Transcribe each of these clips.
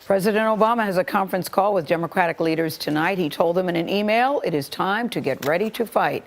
President Obama has a conference call with Democratic leaders tonight. He told them in an email, it is time to get ready to fight.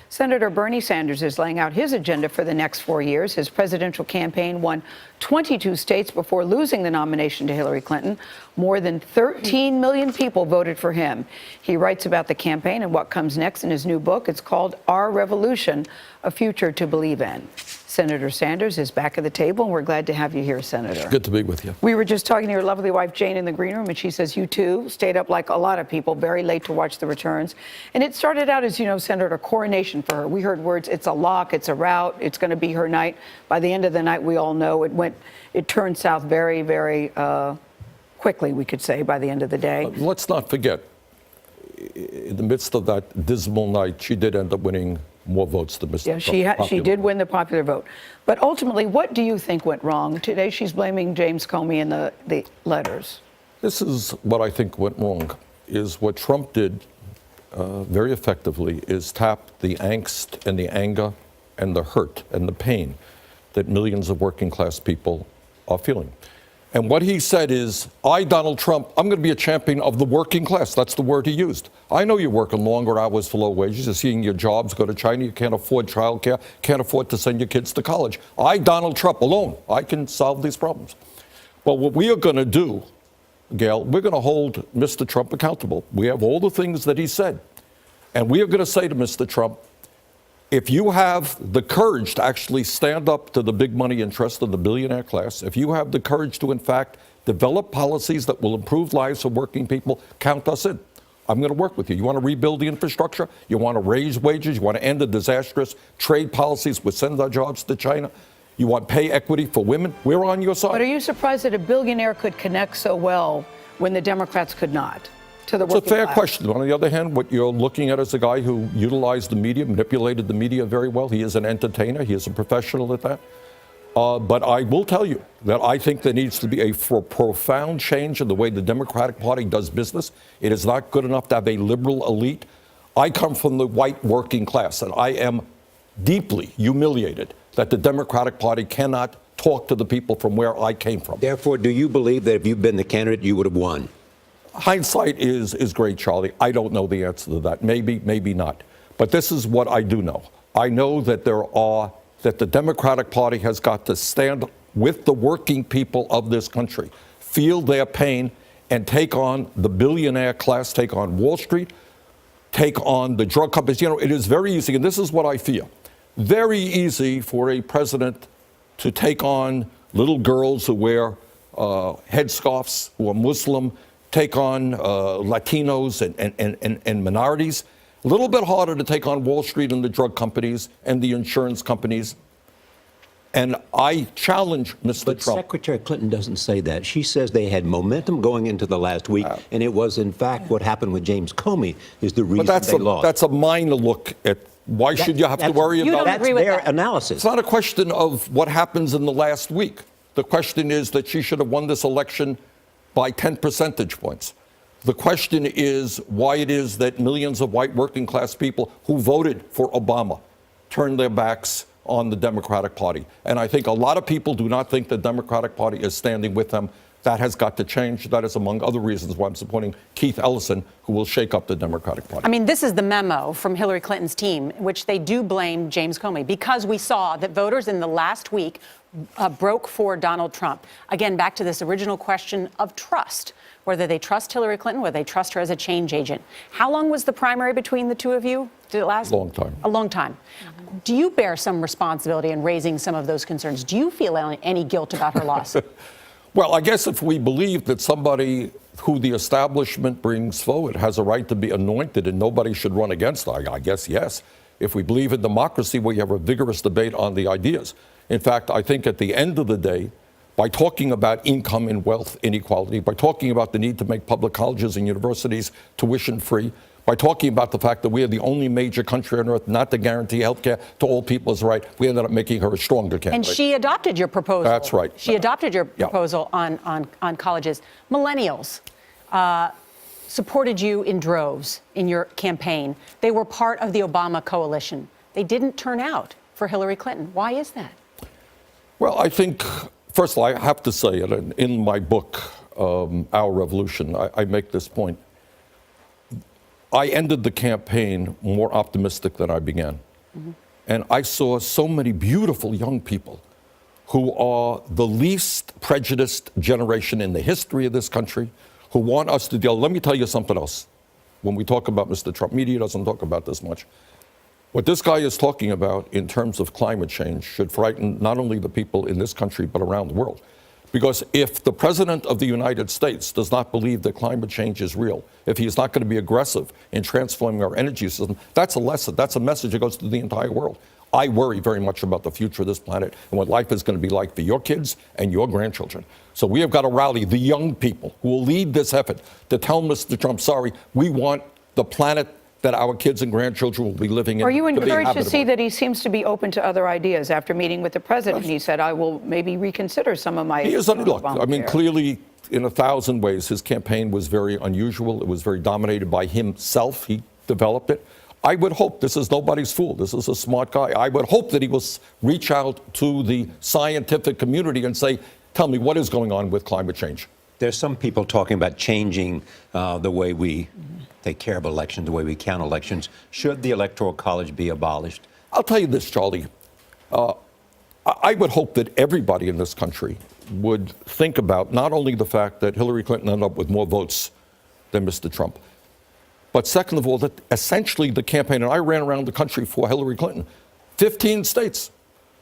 Senator Bernie Sanders is laying out his agenda for the next 4 years. His presidential campaign won 22 states before losing the nomination to Hillary Clinton. More than 13 million people voted for him. He writes about the campaign and what comes next in his new book. It's called Our Revolution, A Future to Believe in. Senator Sanders is back at the table, and we're glad to have you here, Senator. Good to be with you. We were just talking to your lovely wife, Jane, in the green room, and she says you, too, stayed up like a lot of people, very late to watch the returns. And it started out, as you know, Senator, a coronation for her. We heard words, it's a lock, it's a rout, it's going to be her night. By the end of the night, we all know it turned south very, very quickly, we could say, by the end of the day. Let's not forget, in the midst of that dismal night, she did end up winning more votes than Mr. Trump. Yeah, she did win the popular vote. But ultimately, what do you think went wrong? Today, she's blaming James Comey in the letters. This is what I think went wrong, is what Trump did very effectively is tap the angst and the anger and the hurt and the pain that millions of working class people are feeling. And what he said is, I, Donald Trump, I'm going to be a champion of the working class. That's the word he used. I know you're working longer hours for low wages. You're seeing your jobs go to China. You can't afford childcare, can't afford to send your kids to college. I, Donald Trump, alone, I can solve these problems. But what we are going to do, Gail, we're going to hold Mr. Trump accountable. We have all the things that he said. And we are going to say to Mr. Trump, if you have the courage to actually stand up to the big money interest of the billionaire class, if you have the courage to, in fact, develop policies that will improve lives of working people, count us in. I'm going to work with you. You want to rebuild the infrastructure? You want to raise wages? You want to end the disastrous trade policies which send our jobs to China? You want pay equity for women? We're on your side. But are you surprised that a billionaire could connect so well when the Democrats could not? To the working It's a fair class? question. On the other hand, what you're looking at is a guy who utilized the media, manipulated the media very well. He is an entertainer. He is a professional at that. But I will tell you that I think there needs to be a profound change in the way the Democratic Party does business. It is not good enough to have a liberal elite. I come from the white working class, and I am deeply humiliated that the Democratic Party cannot talk to the people from where I came from. Therefore, do you believe that if you'd been the candidate, you would have won? Hindsight is great, Charlie. I don't know the answer to that. Maybe, maybe not. But this is what I do know. I know that that the Democratic Party has got to stand with the working people of this country, feel their pain, and take on the billionaire class, take on Wall Street, take on the drug companies. You know, it is very easy, and this is what I fear, very easy for a president to take on little girls who wear headscarves, who are Muslim, take on Latinos and minorities. A little bit harder to take on Wall Street and the drug companies and the insurance companies. And I challenge Mr. But Trump. Secretary Clinton doesn't say that. She says they had momentum going into the last week, and it was, in fact, what happened with James Comey is the reason they lost. That's a minor look at why should you have to worry about That's their analysis. It's not a question of what happens in the last week. The question is that she should have won this election by 10 percentage points. The question is why it is that millions of white working class people who voted for Obama turned their backs on the Democratic Party. And I think a lot of people do not think the Democratic Party is standing with them. That has got to change. That is among other reasons why I'm supporting Keith Ellison, who will shake up the Democratic Party. I mean, this is the memo from Hillary Clinton's team, in which they do blame James Comey, because we saw that voters in the last week broke for Donald Trump. Again, back to this original question of trust, whether they trust Hillary Clinton, whether they trust her as a change agent. How long was the primary between the two of you? Did it last? A long time. A long time. Do you bear some responsibility in raising some of those concerns? Do you feel any guilt about her loss? Well, I guess if we believe that somebody who the establishment brings forward has a right to be anointed and nobody should run against, I guess yes. If we believe in democracy, we have a vigorous debate on the ideas. In fact, I think at the end of the day, by talking about income and wealth inequality, by talking about the need to make public colleges and universities tuition free, by talking about the fact that we are the only major country on earth not to guarantee health care to all people as a right, we ended up making her a stronger candidate. And she adopted your proposal. That's right. She adopted your proposal on colleges. Millennials supported you in droves in your campaign. They were part of the Obama coalition. They didn't turn out for Hillary Clinton. Why is that? Well, I think, first of all, I have to say, in my book, our revolution, I make this point. I ended the campaign more optimistic than I began. And I saw so many beautiful young people who are the least prejudiced generation in the history of this country, who want us to deal. Let me tell you something else. When we talk about Mr. Trump, media doesn't talk about this much. What this guy is talking about in terms of climate change should frighten not only the people in this country, but around the world. Because if the President of the United States does not believe that climate change is real, if he is not going to be aggressive in transforming our energy system, that's a lesson. That's a message that goes to the entire world. I worry very much about the future of this planet and what life is going to be like for your kids and your grandchildren. So we have got to rally the young people who will lead this effort to tell Mr. Trump, sorry, we want the planet that our kids and grandchildren will be living in. Are you to be encouraged to see habitable. that he seems to be open to other ideas? After meeting with the president, he said, I will maybe reconsider some of my He is, look, I mean, Obamacare." clearly, in 1,000 ways, his campaign was very unusual. It was very dominated by himself. He developed it. I would hope, this is nobody's fool, this is a smart guy. I would hope that he will reach out to the scientific community and say, tell me, what is going on with climate change? There's some people talking about changing the way we take care of elections, the way we count elections. Should the Electoral College be abolished? I'll tell you this, Charlie. I would hope that everybody in this country would think about not only the fact that Hillary Clinton ended up with more votes than Mr. Trump, but second of all, that essentially the campaign, and I ran around the country for Hillary Clinton, 15 states.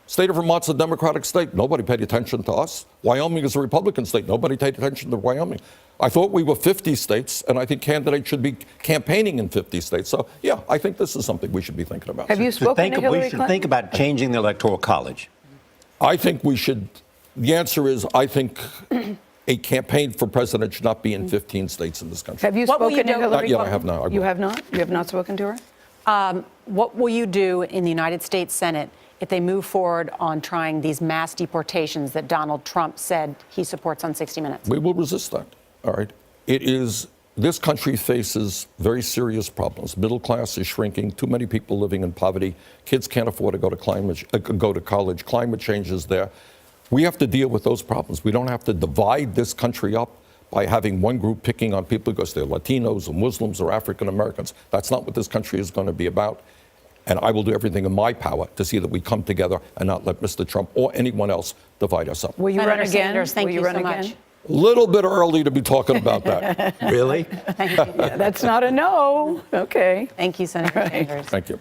State of Vermont's a Democratic state. Nobody paid attention to us. Wyoming is a Republican state. Nobody paid attention to Wyoming. I thought we were 50 states, and I think candidates should be campaigning in 50 states. So, yeah, I think this is something we should be thinking about. Have you spoken to Hillary We should Clinton? think about changing the Electoral College. I think we should. The answer is, I think a campaign for president should not be in 15 states in this country. Have you What will spoken you to do? Hillary Not yet, I Clinton? have not. I will. You have not? You have not spoken to her? What will you do in the United States Senate if they move forward on trying these mass deportations that Donald Trump said he supports on 60 Minutes? We will resist that. All right. It is, this country faces very serious problems. Middle class is shrinking. Too many people living in poverty. Kids can't afford to go to college. Climate change is there. We have to deal with those problems. We don't have to divide this country up by having one group picking on people because they're Latinos or Muslims or African Americans. That's not what this country is going to be about. And I will do everything in my power to see that we come together and not let Mr. Trump or anyone else divide us up. Will you Senator run again? Sanders, thank Will you run so again? much. A little bit early to be talking about that. Really? That's not a no. Okay. Thank you, Senator Sanders. Thank you.